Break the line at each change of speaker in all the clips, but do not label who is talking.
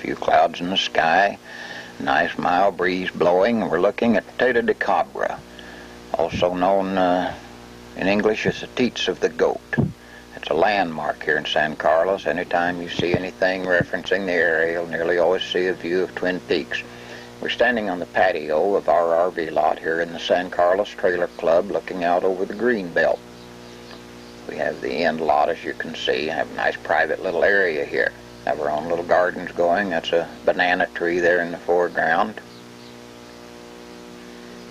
few clouds in the sky, nice mild breeze blowing, and we're looking at Teta de Cabra, also known in English as the Teats of the Goat. It's a landmark here in San Carlos. Anytime you see anything referencing the area, you'll nearly always see a view of Twin Peaks. We're standing on the patio of our RV lot here in the San Carlos Trailer Club, looking out over the green belt. We have the end lot, as you can see. Have a nice private little area here. Have our own little gardens going. That's a banana tree there in the foreground.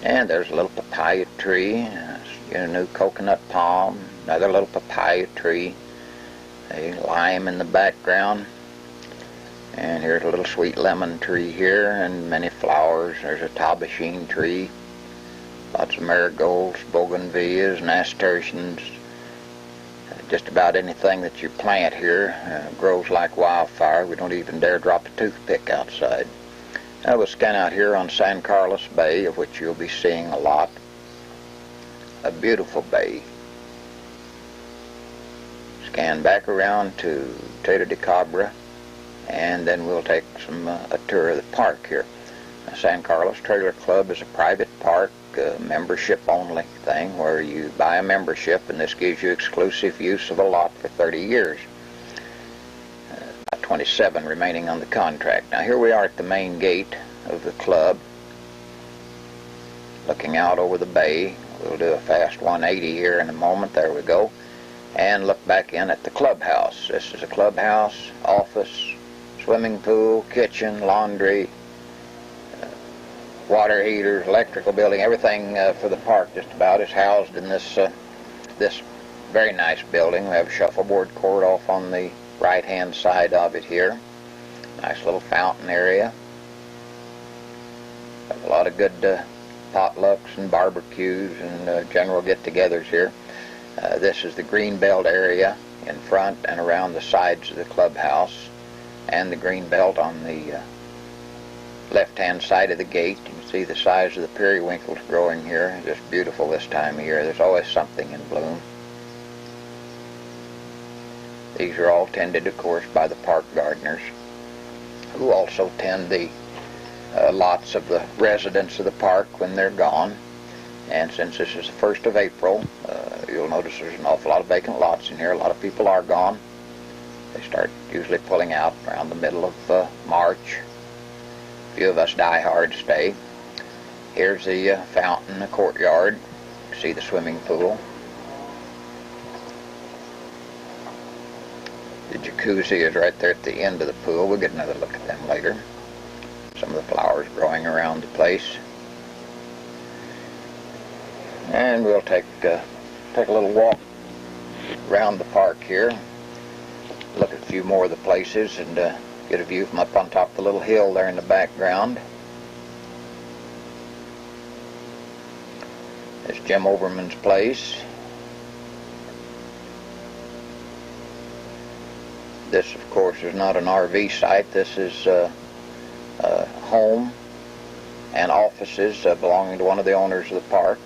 And there's a little papaya tree, a new coconut palm, another little papaya tree, a lime in the background. And here's a little sweet lemon tree here, and many flowers. There's a tabaxine tree, lots of marigolds, bougainvilleas, nasturtiums. Just about anything that you plant here grows like wildfire. We don't even dare drop a toothpick outside. Now we'll scan out here on San Carlos Bay, of which you'll be seeing a lot. A beautiful bay. Scan back around to Teta de Cabra, and then we'll take a tour of the park here. The San Carlos Trailer Club is a private park, membership-only thing, where you buy a membership, and this gives you exclusive use of a lot for 30 years. About 27 remaining on the contract. Now here we are at the main gate of the club, looking out over the bay. We'll do a fast 180 here in a moment. There we go. And look back in at the clubhouse. This is a clubhouse, office, swimming pool, kitchen, laundry, water heaters, electrical building, everything for the park just about is housed in this very nice building. We have a shuffleboard court off on the right-hand side of it here. Nice little fountain area. Have a lot of good potlucks and barbecues and general get-togethers here. This is the green belt area in front and around the sides of the clubhouse, and the green belt on the left-hand side of the gate. You can see the size of the periwinkles growing here. Just beautiful this time of year. There's always something in bloom. These are all tended, of course, by the park gardeners, who also tend the lots of the residents of the park when they're gone. And since this is the 1st of April, you'll notice there's an awful lot of vacant lots in here. A lot of people are gone. They start usually pulling out around the middle of March. A few of us die-hard stay. Here's the fountain, the courtyard. You see the swimming pool. The jacuzzi is right there at the end of the pool. We'll get another look at them later. Some of the flowers growing around the place. And we'll take a little walk around the park here. Look at a few more of the places and get a view from up on top of the little hill there in the background. It's Jim Overman's place. This, of course, is not an RV site. This is a home and offices belonging to one of the owners of the park.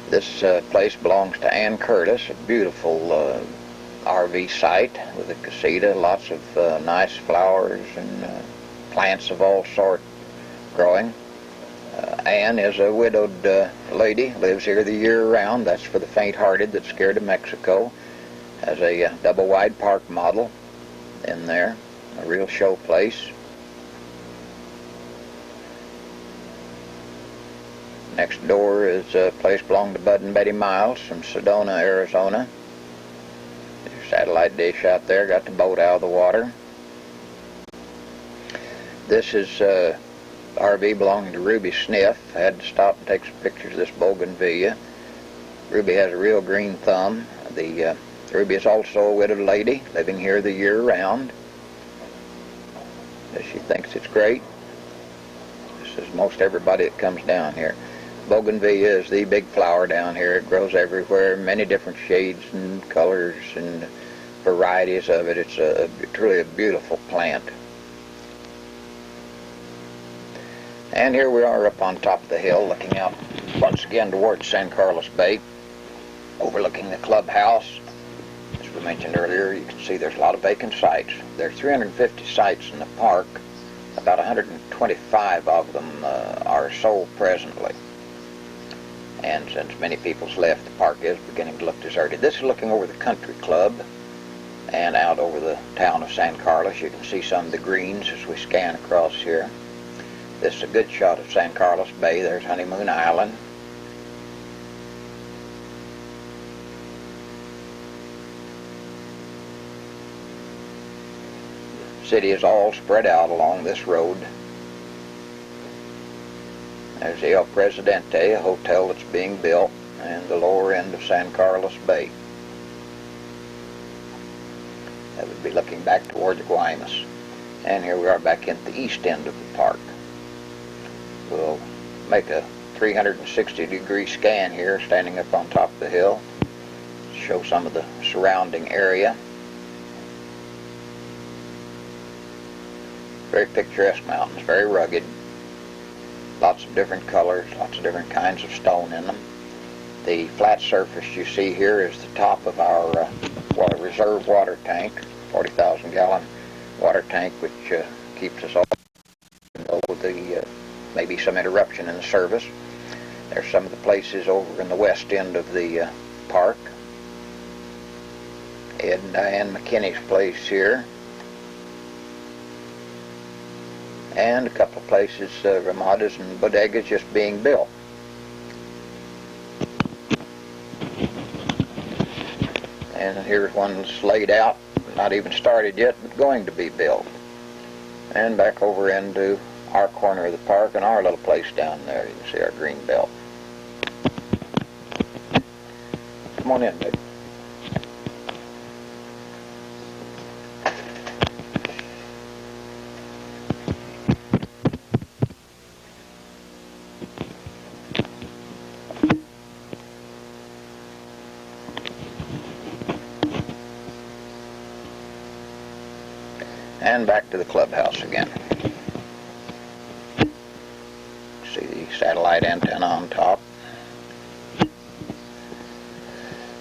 This place belongs to Ann Curtis, a beautiful RV site with a casita, lots of nice flowers and plants of all sorts growing. Ann is a widowed lady, lives here the year round. That's for the faint-hearted that's scared of Mexico. Has a double-wide park model in there, a real show place. Next door is a place belonging to Bud and Betty Miles from Sedona, Arizona. There's a satellite dish out there, got the boat out of the water. This is RV belonging to Ruby Sniff. I had to stop and take some pictures of this bougainvillea. Ruby has a real green thumb. Ruby is also a widowed lady living here the year round. She thinks it's great. This is most everybody that comes down here. Bougainvillea is the big flower down here. It grows everywhere, many different shades and colors and varieties of it. It's truly a beautiful plant. And here we are up on top of the hill, looking out once again towards San Carlos Bay, overlooking the clubhouse. As we mentioned earlier, you can see there's a lot of vacant sites. There are 350 sites in the park. About 125 of them are sold presently. And since many people's left, the park is beginning to look deserted. This is looking over the country club and out over the town of San Carlos. You can see some of the greens as we scan across here. This is a good shot of San Carlos Bay. There's Honeymoon Island. The city is all spread out along this road. There's the El Presidente, a hotel that's being built, and the lower end of San Carlos Bay. That would be looking back towards Guaymas. And here we are back at the east end of the park. We'll make a 360-degree scan here, standing up on top of the hill, show some of the surrounding area. Very picturesque mountains, very rugged, lots of different colors, lots of different kinds of stone in them. The flat surface you see here is the top of our reserve water tank, 40,000-gallon water tank, which keeps us all with the maybe some interruption in the service. There's some of the places over in the west end of the park. Ed and Diane McKinney's place here. And a couple of places, ramadas and bodegas just being built. And here's one that's laid out, not even started yet, but going to be built. And back over into our corner of the park and our little place down there. You can see our green belt. Come on in, baby. And back to the clubhouse again. See the satellite antenna on top.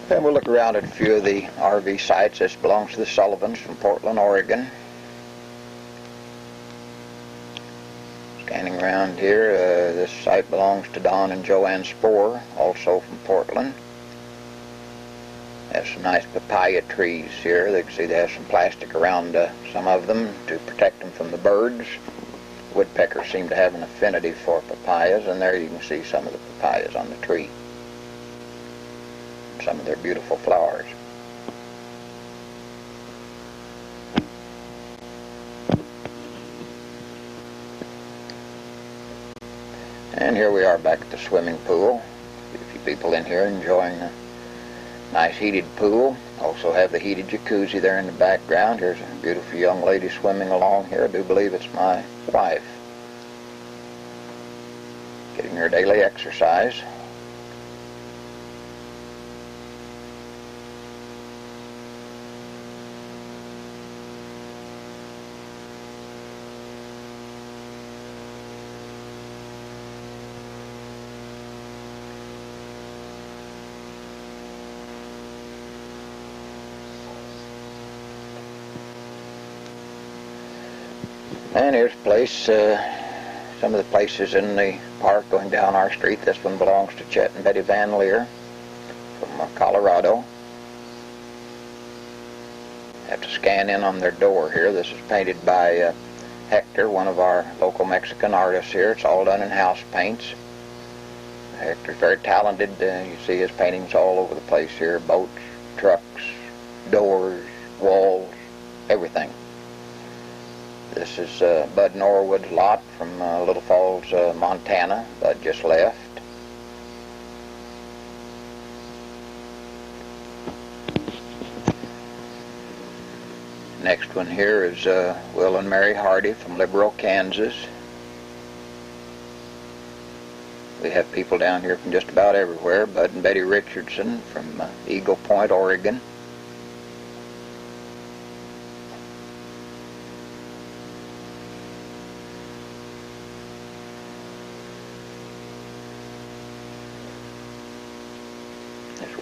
Then we'll look around at a few of the RV sites. This belongs to the Sullivans from Portland, Oregon. Scanning around here, this site belongs to Don and Joanne Spohr, also from Portland. Have some nice papaya trees here. You can see they have some plastic around some of them to protect them from the birds. Woodpeckers seem to have an affinity for papayas, and there you can see some of the papayas on the tree. Some of their beautiful flowers. And here we are back at the swimming pool. A few people in here enjoying the nice heated pool. Also have the heated jacuzzi there in the background. Here's a beautiful young lady swimming along here. I do believe it's my wife. Getting her daily exercise. And here's a place, some of the places in the park going down our street. This one belongs to Chet and Betty Van Leer from Colorado. Have to scan in on their door here. This is painted by Hector, one of our local Mexican artists here. It's all done in house paints. Hector's very talented. You see his paintings all over the place here. Boats, trucks, doors, walls, everything. This is Bud Norwood's lot from Little Falls, Montana. Bud just left. Next one here is Will and Mary Hardy from Liberal, Kansas. We have people down here from just about everywhere. Bud and Betty Richardson from Eagle Point, Oregon.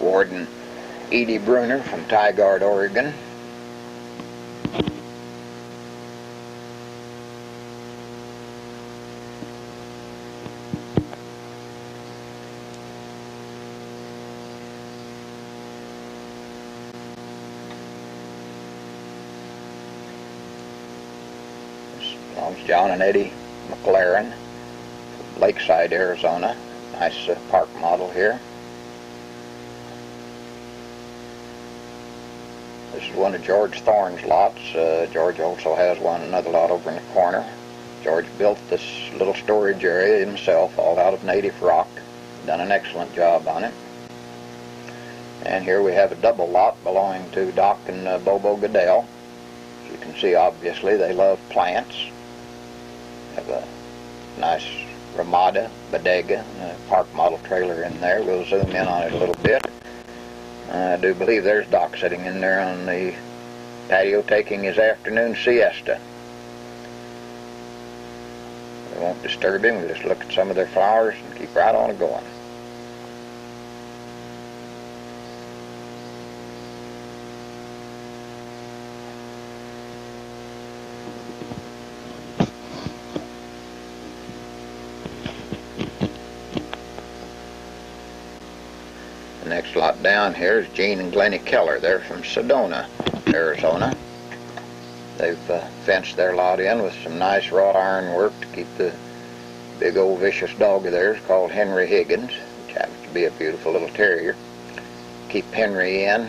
Warden Edie Bruner from Tigard, Oregon. This belongs to John and Eddie McLaren, Lakeside, Arizona. Nice park model here. This is one of George Thorne's lots. George also has another lot over in the corner. George built this little storage area himself, all out of native rock. Done an excellent job on it. And here we have a double lot belonging to Doc and Bobo Goodell. As you can see, obviously, they love plants. Have a nice Ramada Bodega park model trailer in there. We'll zoom in on it a little bit. I do believe there's Doc sitting in there on the patio taking his afternoon siesta. We won't disturb him. We'll just look at some of their flowers and keep right on going. The next lot down here is Gene and Glennie Keller. They're from Sedona, Arizona. They've fenced their lot in with some nice wrought iron work to keep the big old vicious dog of theirs called Henry Higgins, which happens to be a beautiful little terrier. Keep Henry in,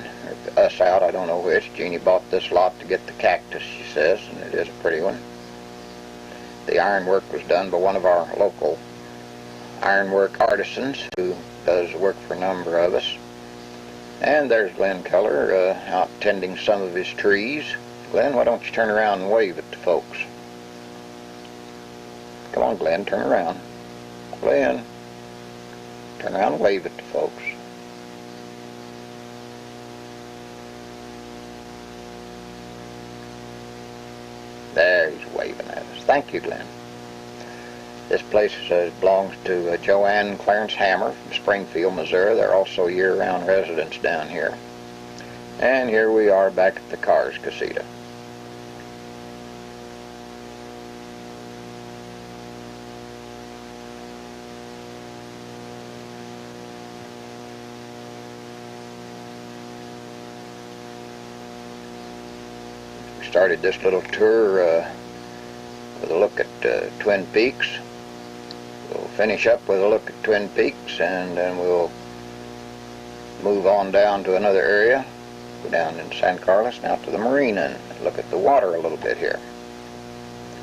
or us out, I don't know which. Jeannie bought this lot to get the cactus, she says, and it is a pretty one. The iron work was done by one of our local ironwork artisans who does work for a number of us. And there's Glenn Keller out tending some of his trees. Glenn, why don't you turn around and wave at the folks? Come on, Glenn, turn around. Glenn, turn around and wave at the folks. There, he's waving at us. Thank you, Glenn. This place belongs to Joanne and Clarence Hammer from Springfield, Missouri. They're also year-round residents down here. And here we are back at the Cars Casita. We started this little tour with a look at Twin Peaks. We'll finish up with a look at Twin Peaks, and then we'll move on down to another area, go down in San Carlos and out to the marina and look at the water a little bit here.